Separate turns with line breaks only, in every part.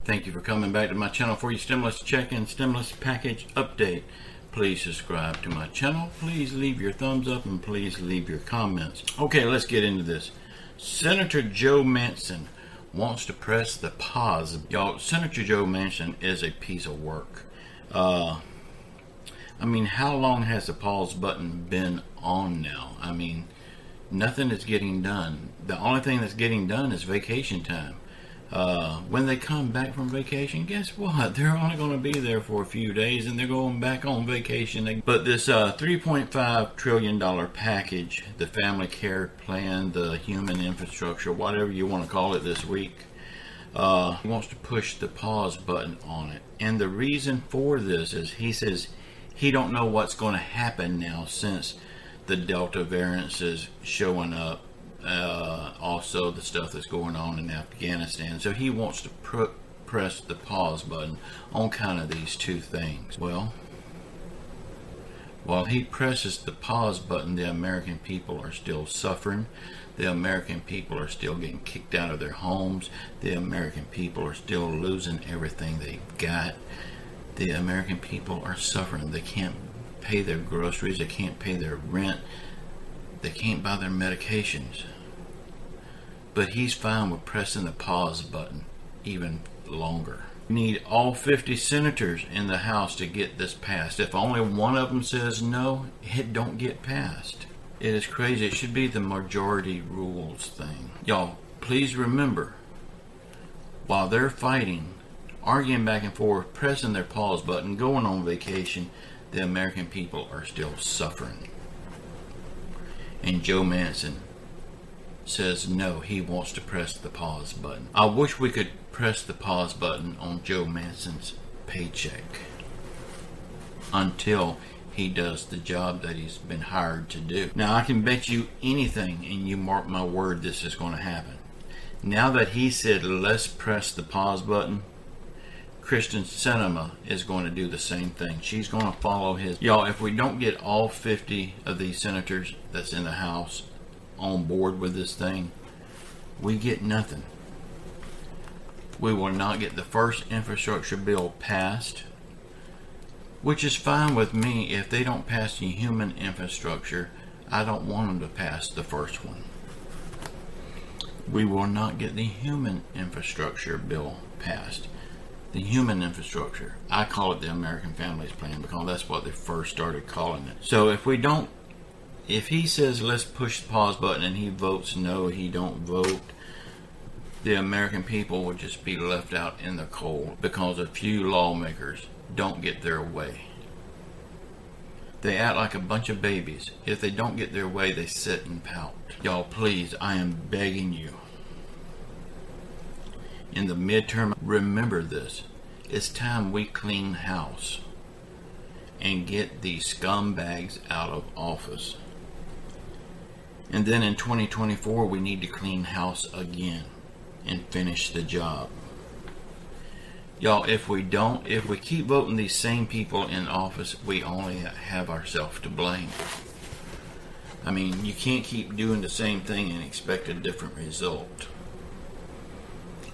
Thank you for coming back to my channel for your stimulus check-in, stimulus package update. Please subscribe to my channel. Please leave your thumbs up and please leave your comments. Okay, let's get into this. Senator Joe Manchin wants to press the pause. Y'all, Senator Joe Manchin is a piece of work. I mean, how long has the pause button been on now? I mean, nothing is getting done. The only thing that's getting done is vacation time. When they come back from vacation, guess what? They're only going to be there for a few days and they're going back on vacation. But this $3.5 trillion package, the family care plan, the human infrastructure, whatever you want to call it this week, he wants to push the pause button on it. And the reason for this is he says he don't know what's going to happen now since the Delta variant is showing up. Also the stuff that's going on in Afghanistan. So he wants to press the pause button on kind of these two things. Well, while he presses the pause button, the American people are still suffering. The American people are still getting kicked out of their homes. The American people are still losing everything they've got. The American people are suffering. They can't pay their groceries. They can't pay their rent. They can't buy their medications. But he's fine with pressing the pause button even longer. We need all 50 senators in the House to get this passed. If only one of them says no, it don't get passed. It is crazy. It should be the majority rules thing. Y'all, please remember, while they're fighting, arguing back and forth, pressing their pause button, going on vacation, the American people are still suffering. And Joe Manchin says no, he wants to press the pause button. I wish we could press the pause button on Joe Manchin's paycheck until he does the job that he's been hired to do. Now, I can bet you anything, and you mark my word, this is going to happen. Now that he said let's press the pause button, Kyrsten Sinema is going to do the same thing. She's going to follow his. Y'all, if we don't get all 50 of these senators that's in the House on board with this thing, we get nothing. We will not get the first infrastructure bill passed, which is fine with me. If they don't pass the human infrastructure, I don't want them to pass the first one. We will not get the human infrastructure bill passed. The human infrastructure, I call it the American Families Plan because that's what they first started calling it. So if he says let's push the pause button and he votes no, he don't vote, the American people will just be left out in the cold because a few lawmakers don't get their way. They act like a bunch of babies. If they don't get their way, they sit and pout. Y'all, please, I am begging you. In the midterm, remember this. It's time we clean house and get these scumbags out of office. And then in 2024, we need to clean house again and finish the job. Y'all, if we keep voting these same people in office, we only have ourselves to blame. I mean, you can't keep doing the same thing and expect a different result.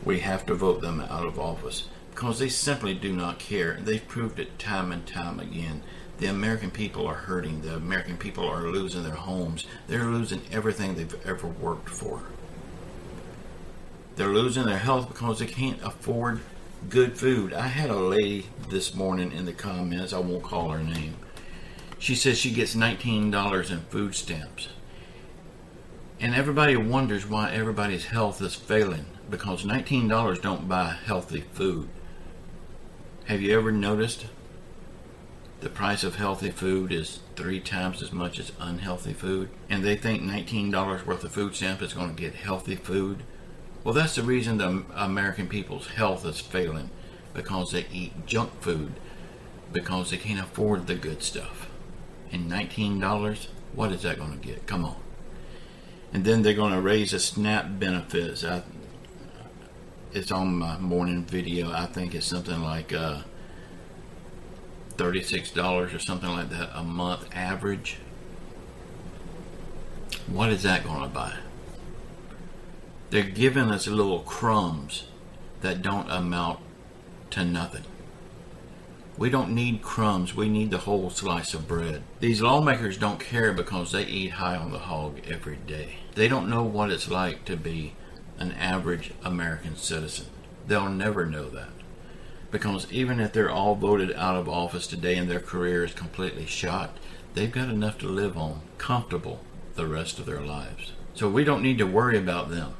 We have to vote them out of office because they simply do not care. They've proved it time and time again. The American people are hurting. The American people are losing their homes. They're losing everything they've ever worked for. They're losing their health because they can't afford good food. I had a lady this morning in the comments, I won't call her name. She says she gets $19 in food stamps. And everybody wonders why everybody's health is failing because $19 don't buy healthy food. Have you ever noticed the price of healthy food is 3 times as much as unhealthy food? And they think $19 worth of food stamps is going to get healthy food. Well, that's the reason the American people's health is failing, because they eat junk food, because they can't afford the good stuff. And $19, what is that going to get? Come on. And then they're going to raise the SNAP benefits. It's on my morning video. I think it's something like $36 or something like that a month average. What is that going to buy? They're giving us little crumbs that don't amount to nothing. We don't need crumbs, we need the whole slice of bread. These lawmakers don't care because they eat high on the hog every day. They don't know what it's like to be an average American citizen. They'll never know that. Because even if they're all voted out of office today and their career is completely shot, they've got enough to live on comfortable the rest of their lives. So we don't need to worry about them.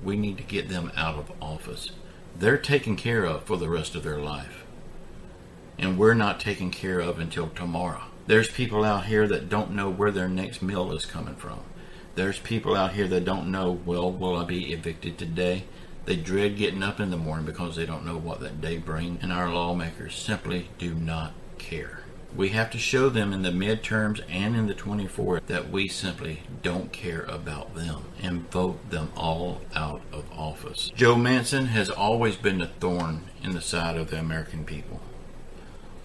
We need to get them out of office. They're taken care of for the rest of their life. And we're not taken care of until tomorrow. There's people out here that don't know where their next meal is coming from. There's people out here that don't know, well, will I be evicted today? They dread getting up in the morning because they don't know what that day brings. And our lawmakers simply do not care. We have to show them in the midterms and in the 24th that we simply don't care about them and vote them all out of office. Joe Manchin has always been a thorn in the side of the American people.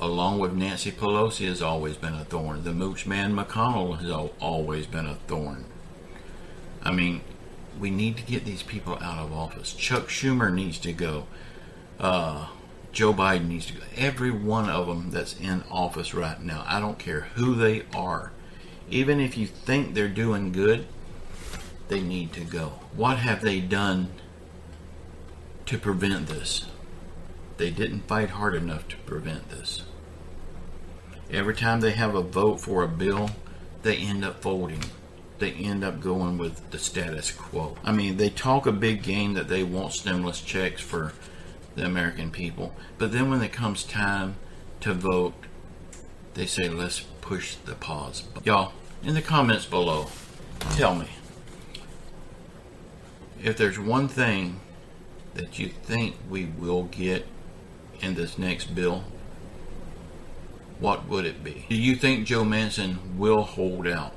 Along with Nancy Pelosi has always been a thorn. The mooch man McConnell has always been a thorn. I mean, we need to get these people out of office. Chuck Schumer needs to go. Joe Biden needs to go. Every one of them that's in office right now, I don't care who they are. Even if you think they're doing good, they need to go. What have they done to prevent this? They didn't fight hard enough to prevent this. Every time they have a vote for a bill, they end up folding. They end up going with the status quo. I mean, they talk a big game that they want stimulus checks for the American people, but then when it comes time to vote, they say, let's push the pause. Y'all, in the comments below, tell me, if there's one thing that you think we will get in this next bill, what would it be? Do you think Joe Manchin will hold out?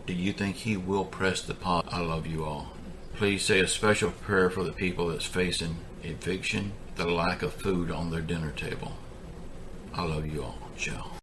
Do you think he will press the pause? I love you all. Please say a special prayer for the people that's facing eviction, the lack of food on their dinner table. I love you all. Ciao.